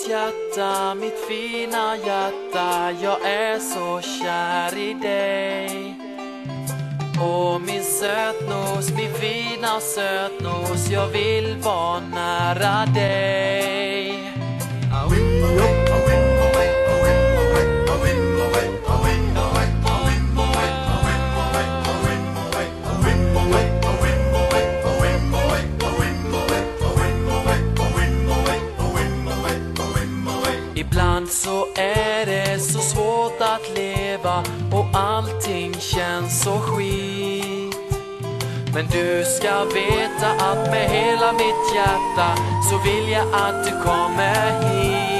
hjärta, mitt fina hjärta, jag är så kär i dig. Och min sötnos, min fina sötnos, jag vill vara nära dig. Ibland så är det så svårt att leva och allting känns så skit. Men du ska veta att med hela mitt hjärta så vill jag att du kommer hit.